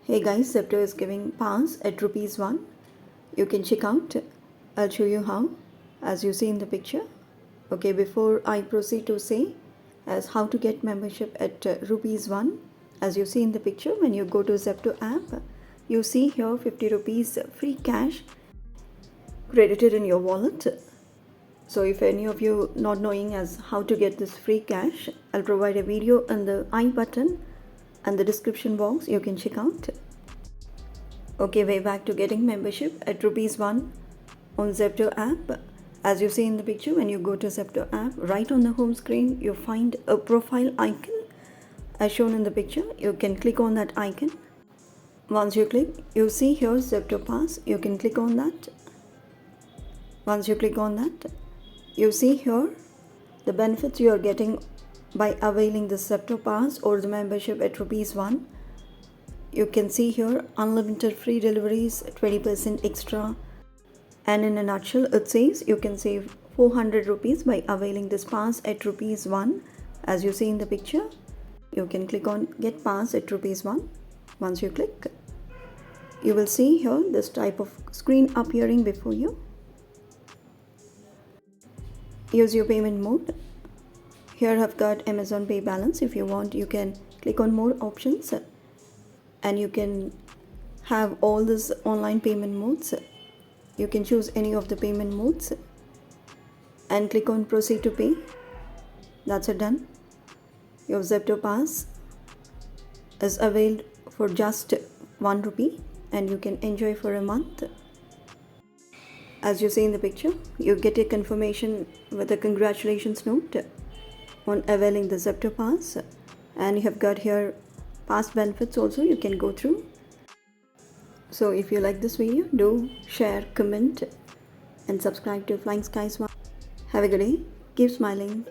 Hey guys, Zepto is giving pass at ₹1. You can check out. I'll show you how, as you see in the picture. Okay, before I proceed to say as how to get membership at ₹1, as you see in the picture, when you go to Zepto app, you see here 50 rupees free cash credited in your wallet. So if any of you not knowing as how to get this free cash, I'll provide a video in the I button and the description box. You can check out. Okay, way back to getting membership at ₹1 on Zepto app. As you see in the picture, when you go to Zepto app, right on the home screen you find a profile icon as shown in the picture. You can click on that icon. Once you click, you see here Zepto Pass. You can click on that. Once you click on that, you see here the benefits you are getting by availing the Zepto Pass or the membership at ₹1. You can see here unlimited free deliveries, 20% extra, and in a nutshell it says you can save 400 rupees by availing this pass at ₹1. As you see in the picture, you can click on get pass at ₹1. Once you click, you will see here this type of screen appearing before you. Use your payment mode. Here I've got Amazon Pay balance. If you want, you can click on more options and you can have all these online payment modes. You can choose any of the payment modes and click on proceed to pay. That's it, done. Your Zepto Pass is availed for just ₹1 and you can enjoy for a month. As you see in the picture, you get a confirmation with a congratulations note on availing the Zepto Pass, and you have got here past benefits also you can go through. So if you like this video, do share, comment and subscribe to Flying Skies. Have a good day. Keep smiling.